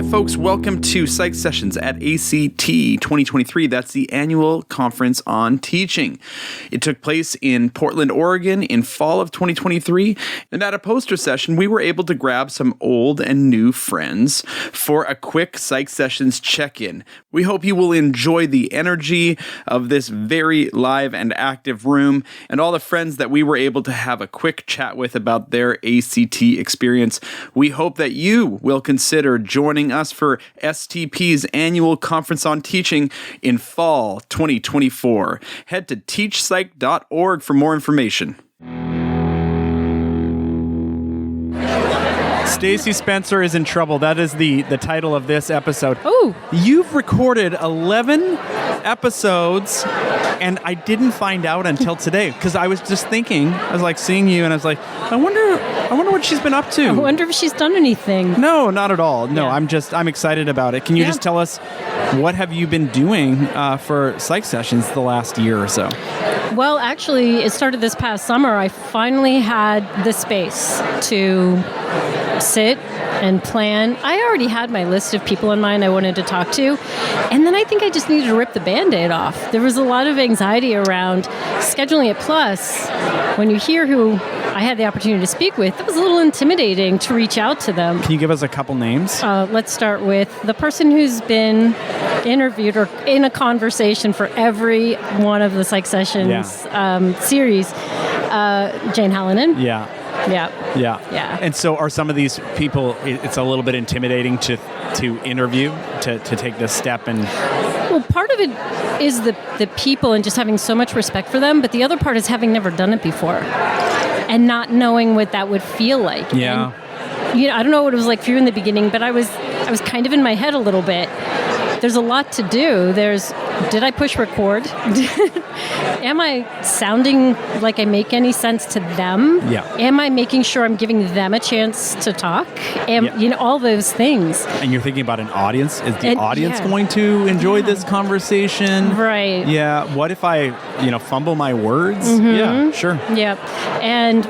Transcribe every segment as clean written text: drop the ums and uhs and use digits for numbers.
Hi, folks. Welcome to Psych Sessions at ACT 2023. That's the annual conference on teaching. It took place in Portland, Oregon in fall of 2023. And at a poster session, we were able to grab some old and new friends for a quick Psych Sessions check-in. We hope you will enjoy the energy of this very live and active room and all the friends that we were able to have a quick chat with about their ACT experience. We hope that you will consider joining us for STP's annual conference on teaching in fall 2024. Head to teachpsych.org for more information. Stacie Spencer is in trouble. That is the title of this episode. Oh. You've recorded 11 episodes, and I didn't find out until today because I was just thinking, I was like seeing you, and I was like, I wonder what she's been up to. I wonder if she's done anything. No, not at all. No, Yeah. I'm excited about it. Can you just tell us what have you been doing for Psych Sessions the last year or so? Well, actually, it started this past summer. I finally had the space to sit and plan. I already had my list of people in mind I wanted to talk to, and then I think I just needed to rip the Band-Aid off. There was a lot of anxiety around scheduling it. Plus, when you hear who I had the opportunity to speak with, it was a little intimidating to reach out to them. Can you give us a couple names? Let's start with the person who's been interviewed or in a conversation for every one of the Psych Sessions series, Jane Hallinan. Yeah. Yeah. And so are some of these people, it's a little bit intimidating to interview, to take this step and... Well, part of it is the people and just having so much respect for them, but the other part is having never done it before and not knowing what that would feel like. Yeah. And, I don't know what it was like for you in the beginning, but I was kind of in my head a little bit. There's a lot to do. Did I push record? Am I sounding like I make any sense to them? Yeah. Am I making sure I'm giving them a chance to talk? All those things. And you're thinking about an audience? Is the audience going to enjoy this conversation? Right. Yeah. What if I, fumble my words? Mm-hmm. Yeah, sure. Yep. And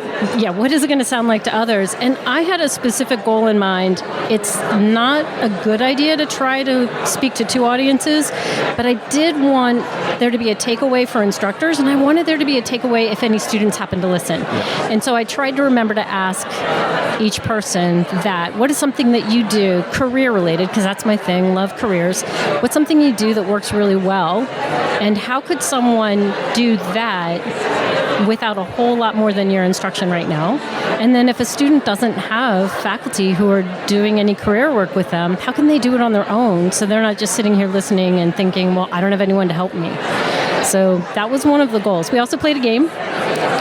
what is it going to sound like to others? And I had a specific goal in mind. It's not a good idea to try to speak to two audiences, but I did want there to be a takeaway for instructors, and I wanted there to be a takeaway if any students happen to listen. Yeah. And so I tried to remember to ask each person that, what is something that you do, career-related, because that's my thing, love careers. What's something you do that works really well, and how could someone do that without a whole lot more than your instruction right now? And then if a student doesn't have faculty who are doing any career work with them, how can they do it on their own so they're not just sitting here listening and thinking, well, I don't have anyone to help me. So that was one of the goals. We also played a game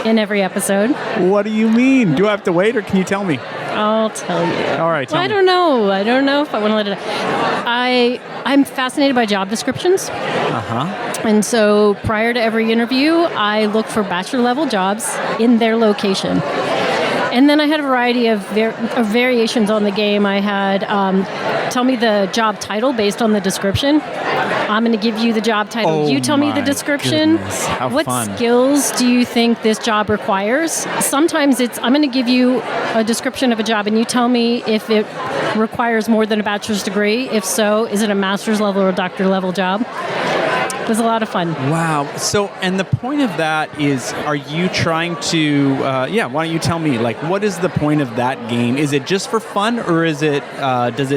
in every episode. What do you mean? Do I have to wait, or can you tell me? I'll tell you. All right, tell me. I don't know. I don't know if I want to let it... I'm fascinated by job descriptions. Uh-huh. And so prior to every interview, I look for bachelor level jobs in their location. And then I had a variety of variations on the game. I had tell me the job title based on the description. I'm going to give you the job title. You tell me the description. What fun. Skills do you think this job requires? Sometimes I'm going to give you a description of a job and you tell me if it requires more than a bachelor's degree. If so, is it a master's level or a doctor level job? It was a lot of fun. Wow. So, and the point of that is, are you trying to, why don't you tell me, what is the point of that game? Is it just for fun, or is it, does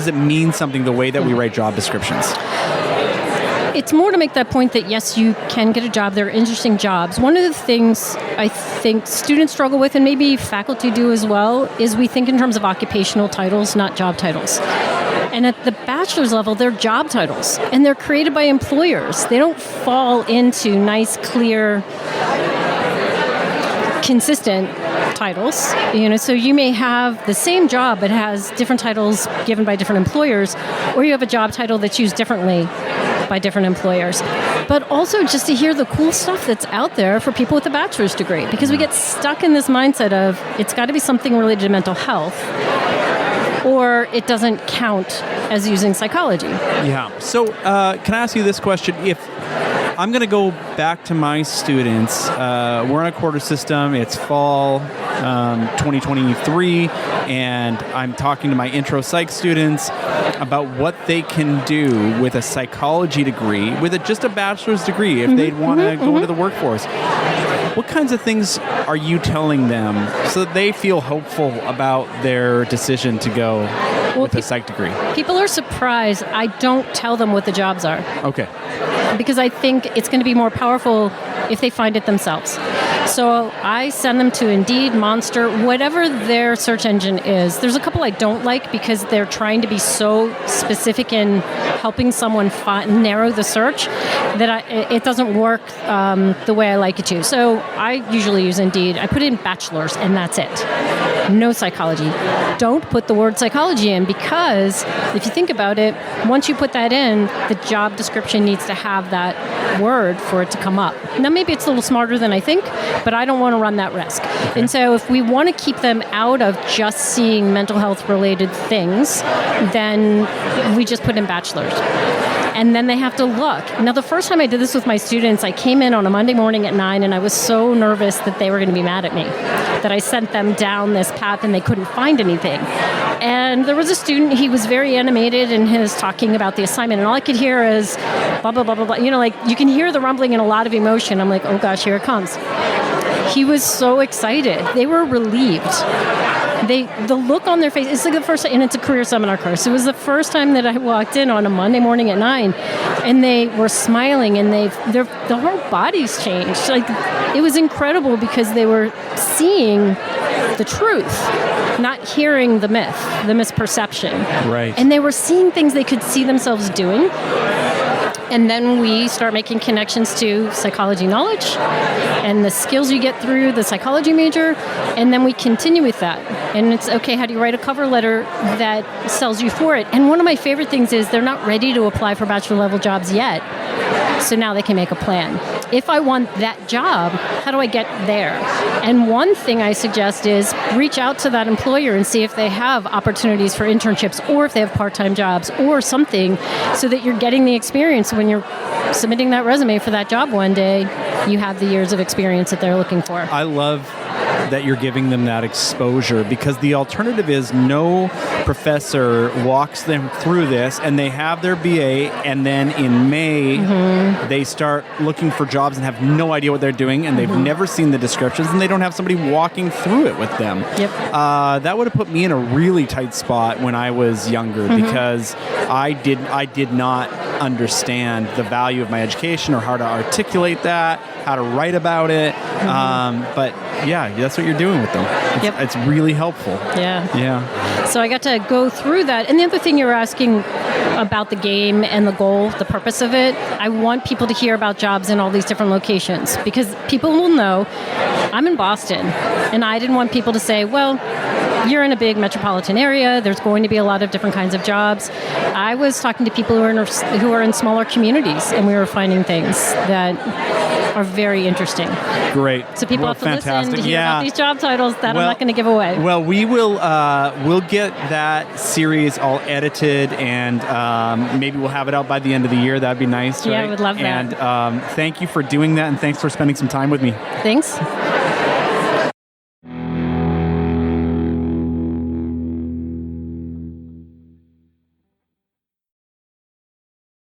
it mean something the way that we write job descriptions? It's more to make that point that, yes, you can get a job. There are interesting jobs. One of the things I think students struggle with, and maybe faculty do as well, is we think in terms of occupational titles, not job titles. And at the bachelor's level, they're job titles, and they're created by employers. They don't fall into nice, clear, consistent titles. So you may have the same job, but it has different titles given by different employers, or you have a job title that's used differently by different employers. But also just to hear the cool stuff that's out there for people with a bachelor's degree, because we get stuck in this mindset of it's got to be something related to mental health, or it doesn't count as using psychology. Yeah. So can I ask you this question? If I'm going to go back to my students, we're in a quarter system, it's fall, 2023, and I'm talking to my intro psych students about what they can do with a psychology degree, with just a bachelor's degree, if they'd want to go into the workforce. What kinds of things are you telling them so that they feel hopeful about their decision to go with a psych degree? People are surprised I don't tell them what the jobs are. Okay. Because I think it's going to be more powerful if they find it themselves. So I send them to Indeed, Monster, whatever their search engine is. There's a couple I don't like because they're trying to be so specific in helping someone narrow the search that it doesn't work the way I like it to. So I usually use Indeed. I put in bachelor's and that's it. No psychology. Don't put the word psychology in, because if you think about it, once you put that in, the job description needs to have that word for it to come up. Now, maybe it's a little smarter than I think, but I don't want to run that risk. Okay. And so if we want to keep them out of just seeing mental health related things, then we just put in bachelor's. And then they have to look. Now, the first time I did this with my students, I came in on a Monday morning at 9, and I was so nervous that they were going to be mad at me, that I sent them down this path and they couldn't find anything. And there was a student, he was very animated in his talking about the assignment, and all I could hear is blah, blah, blah, blah, blah. You know, like, you can hear the rumbling and a lot of emotion. I'm like, oh gosh, here it comes. He was so excited. They were relieved. The look on their face, it's like the first, and it's a career seminar course. It was the first time that I walked in on a Monday morning at 9, and they were smiling, and their whole bodies changed. Like, it was incredible because they were seeing the truth, not hearing the myth, the misperception. Right. And they were seeing things they could see themselves doing. And then we start making connections to psychology knowledge and the skills you get through the psychology major, and then we continue with that. And it's, okay, how do you write a cover letter that sells you for it? And one of my favorite things is they're not ready to apply for bachelor level jobs yet, so now they can make a plan. If I want that job, how do I get there? And one thing I suggest is reach out to that employer and see if they have opportunities for internships, or if they have part-time jobs or something, so that you're getting the experience. When you're submitting that resume for that job one day, you have the years of experience that they're looking for. I love that you're giving them that exposure, because the alternative is no professor walks them through this and they have their BA, and then in May they start looking for jobs and have no idea what they're doing, and they've never seen the descriptions, and they don't have somebody walking through it with them. Yep. That would have put me in a really tight spot when I was younger, because I did not understand the value of my education or how to articulate that, how to write about it. But yeah, that's what you're doing with them. It's really helpful. Yeah. So I got to go through that. And the other thing you were asking about the game and the goal, the purpose of it, I want people to hear about jobs in all these different locations, because people will know I'm in Boston, and I didn't want people to say, well, you're in a big metropolitan area, there's going to be a lot of different kinds of jobs. I was talking to people who are in smaller communities, and we were finding things that are very interesting. Great. So people have to listen to hear about these job titles that I'm not going to give away. Well, we'll get that series all edited, and maybe we'll have it out by the end of the year. That'd be nice, right? Yeah, I would love that. And thank you for doing that, and thanks for spending some time with me. Thanks.